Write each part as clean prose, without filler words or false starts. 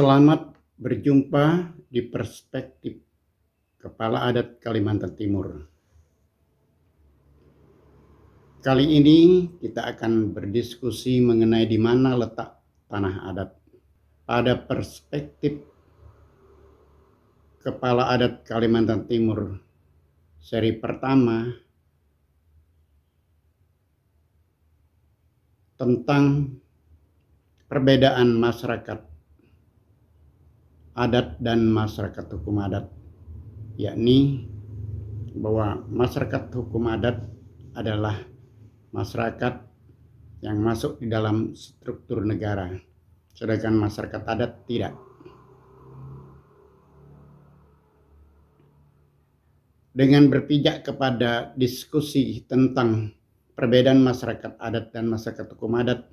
Selamat berjumpa di Perspektif Kepala Adat Kalimantan Timur. Kali ini kita akan berdiskusi mengenai di mana letak tanah adat. Pada Perspektif Kepala Adat Kalimantan Timur seri pertama tentang perbedaan masyarakat adat dan masyarakat hukum adat, yakni bahwa masyarakat hukum adat adalah masyarakat yang masuk di dalam struktur negara, sedangkan masyarakat adat tidak. Dengan berpijak kepada diskusi tentang perbedaan masyarakat adat dan masyarakat hukum adat,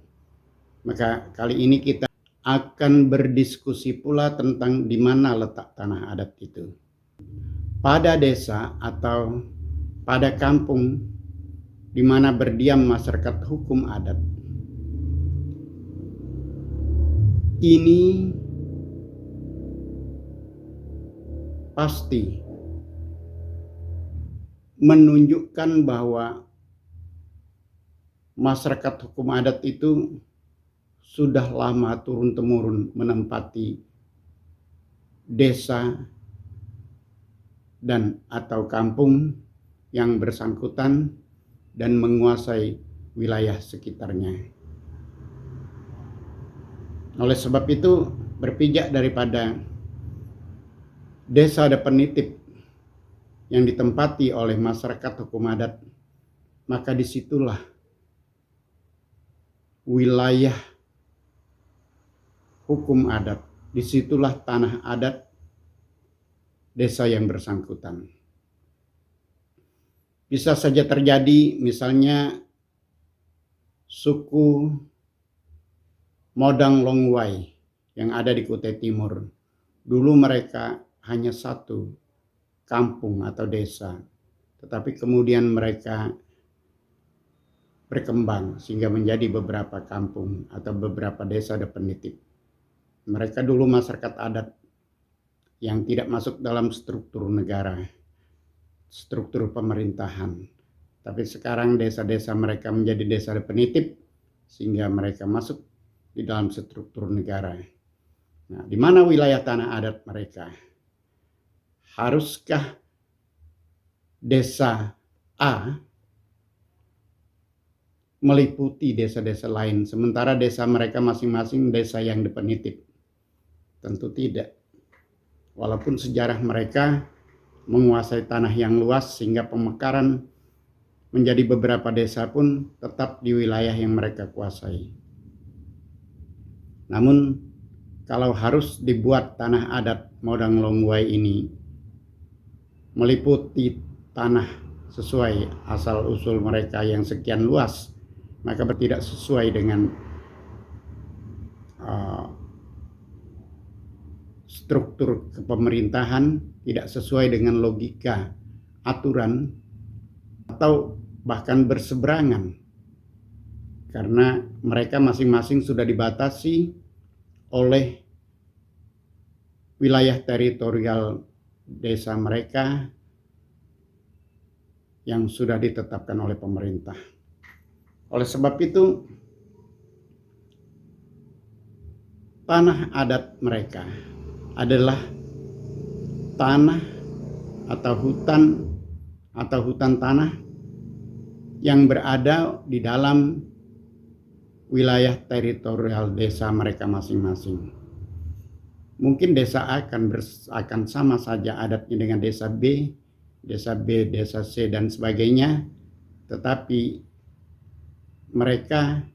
maka kali ini kita akan berdiskusi pula tentang di mana letak tanah adat itu. Pada desa atau pada kampung di mana berdiam masyarakat hukum adat, ini pasti menunjukkan bahwa masyarakat hukum adat itu sudah lama turun-temurun menempati desa dan atau kampung yang bersangkutan dan menguasai wilayah sekitarnya. Oleh sebab itu, berpijak daripada desa definitif yang ditempati oleh masyarakat hukum adat, maka disitulah wilayah hukum adat, disitulah tanah adat desa yang bersangkutan. Bisa saja terjadi misalnya suku Modang Longwai yang ada di Kutai Timur. Dulu mereka hanya satu kampung atau desa, tetapi kemudian mereka berkembang sehingga menjadi beberapa kampung atau beberapa desa definitif. Mereka dulu masyarakat adat yang tidak masuk dalam struktur negara, struktur pemerintahan. Tapi sekarang desa-desa mereka menjadi desa definitif sehingga mereka masuk di dalam struktur negara. Nah, di mana wilayah tanah adat mereka? Haruskah desa A meliputi desa-desa lain sementara desa mereka masing-masing desa yang definitif? Tentu tidak. Walaupun sejarah mereka menguasai tanah yang luas sehingga pemekaran menjadi beberapa desa pun tetap di wilayah yang mereka kuasai. Namun kalau harus dibuat tanah adat Modang Longwai ini meliputi tanah sesuai asal usul mereka yang sekian luas, maka tidak sesuai dengan struktur kepemerintahan, tidak sesuai dengan logika aturan, atau bahkan berseberangan karena mereka masing-masing sudah dibatasi oleh wilayah teritorial desa mereka yang sudah ditetapkan oleh pemerintah. Oleh sebab itu, tanah adat mereka adalah tanah atau hutan tanah yang berada di dalam wilayah teritorial desa mereka masing-masing. Mungkin desa A akan sama saja adatnya dengan desa B, desa C dan sebagainya, tetapi mereka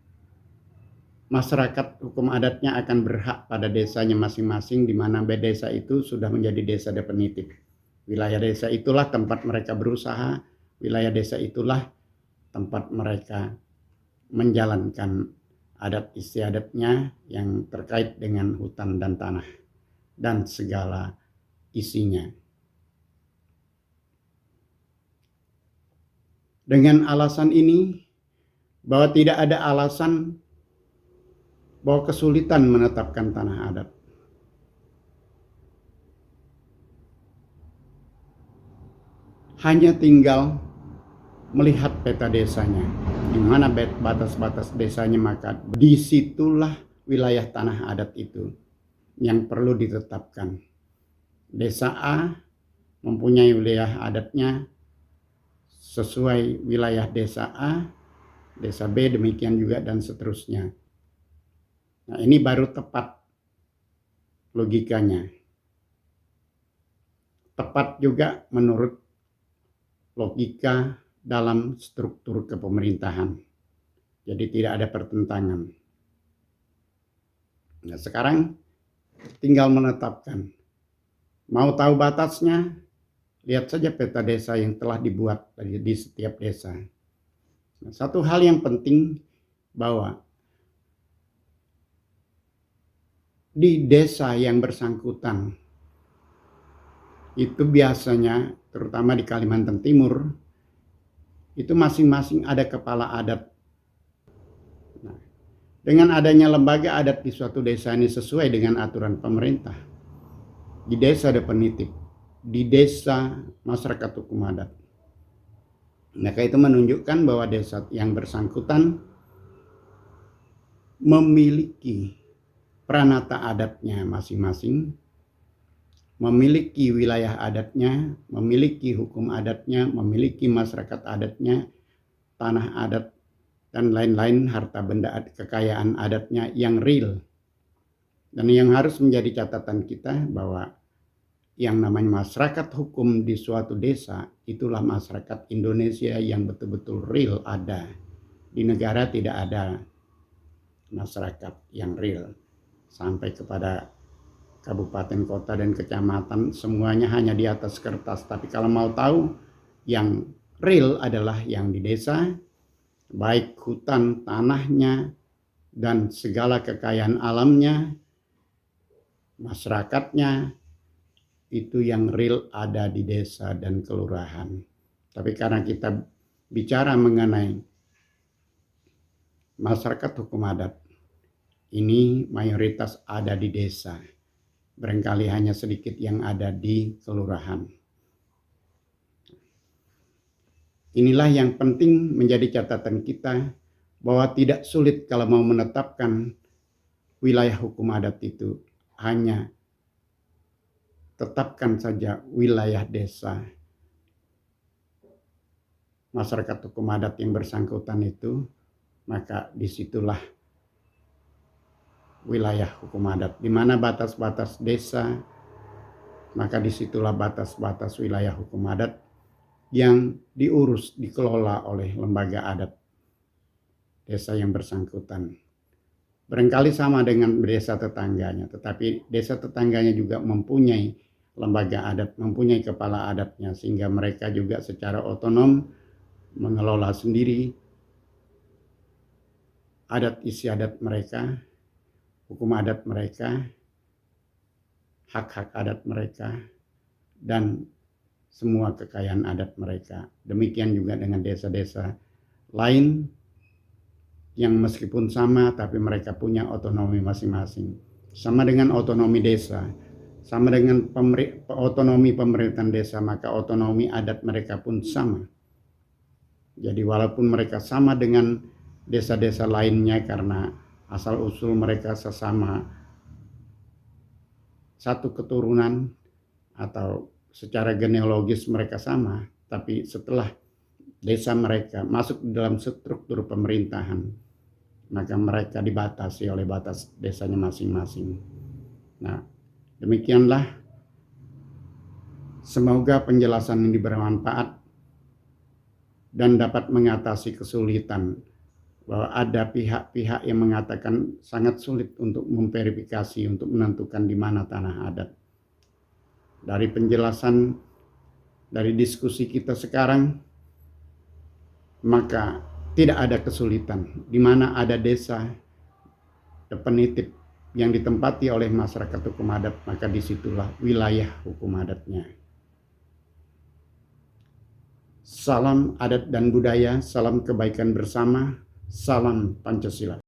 masyarakat hukum adatnya akan berhak pada desanya masing-masing di mana desa itu sudah menjadi desa definitif. Wilayah desa itulah tempat mereka berusaha, wilayah desa itulah tempat mereka menjalankan adat istiadatnya yang terkait dengan hutan dan tanah dan segala isinya. Dengan alasan ini, bahwa tidak ada alasan bahwa kesulitan menetapkan tanah adat. hanya tinggal melihat peta desanya, di mana batas-batas desanya, maka disitulah wilayah tanah adat itu yang perlu ditetapkan. Desa A mempunyai wilayah adatnya sesuai wilayah desa A, desa B demikian juga, dan seterusnya. Nah, ini baru tepat logikanya. Tepat juga menurut logika dalam struktur kepemerintahan. Jadi tidak ada pertentangan. Nah, sekarang tinggal menetapkan. Mau tahu batasnya? Lihat saja peta desa yang telah dibuat di setiap desa. Nah, satu hal yang penting bahwa di desa yang bersangkutan itu biasanya, terutama di Kalimantan Timur, itu masing-masing ada kepala adat. Nah, dengan adanya lembaga adat di suatu desa ini sesuai dengan aturan pemerintah, di desa ada penitip, di desa masyarakat hukum adat. Maka itu menunjukkan bahwa desa yang bersangkutan memiliki pranata adatnya masing-masing, memiliki wilayah adatnya, memiliki hukum adatnya, memiliki masyarakat adatnya, tanah adat, dan lain-lain harta benda kekayaan adatnya yang real. Dan yang harus menjadi catatan kita bahwa yang namanya masyarakat hukum di suatu desa itulah masyarakat Indonesia yang betul-betul real ada. Di negara tidak ada masyarakat yang real. Sampai kepada kabupaten, kota, dan kecamatan semuanya hanya di atas kertas. Tapi kalau mau tahu, yang real adalah yang di desa, baik hutan, tanahnya, dan segala kekayaan alamnya, masyarakatnya, itu yang real ada di desa dan kelurahan. Tapi karena kita bicara mengenai masyarakat hukum adat, ini mayoritas ada di desa. Barangkali hanya sedikit yang ada di kelurahan. Inilah yang penting menjadi catatan kita, bahwa tidak sulit kalau mau menetapkan wilayah hukum adat itu. Hanya tetapkan saja wilayah desa masyarakat hukum adat yang bersangkutan itu, maka disitulah wilayah hukum adat. Di mana batas-batas desa, maka disitulah batas-batas wilayah hukum adat yang diurus, dikelola oleh lembaga adat desa yang bersangkutan. Barangkali sama dengan desa tetangganya, tetapi desa tetangganya juga mempunyai lembaga adat, mempunyai kepala adatnya, sehingga mereka juga secara otonom mengelola sendiri adat istiadat mereka, hukum adat mereka, hak-hak adat mereka, dan semua kekayaan adat mereka. Demikian juga dengan desa-desa lain yang meskipun sama tapi mereka punya otonomi masing-masing. Sama dengan otonomi desa, sama dengan otonomi pemerintahan desa, maka otonomi adat mereka pun sama. Jadi walaupun mereka sama dengan desa-desa lainnya karena asal-usul mereka sesama satu keturunan atau secara genealogis mereka sama, tapi setelah desa mereka masuk dalam struktur pemerintahan, maka mereka dibatasi oleh batas desanya masing-masing. Nah, demikianlah, semoga penjelasan ini bermanfaat dan dapat mengatasi kesulitan, bahwa ada pihak-pihak yang mengatakan sangat sulit untuk memverifikasi, untuk menentukan di mana tanah adat. Dari penjelasan, dari diskusi kita sekarang, maka tidak ada kesulitan. Di mana ada desa definitif yang ditempati oleh masyarakat hukum adat, maka disitulah wilayah hukum adatnya. Salam adat dan budaya, salam kebaikan bersama, salam Pancasila.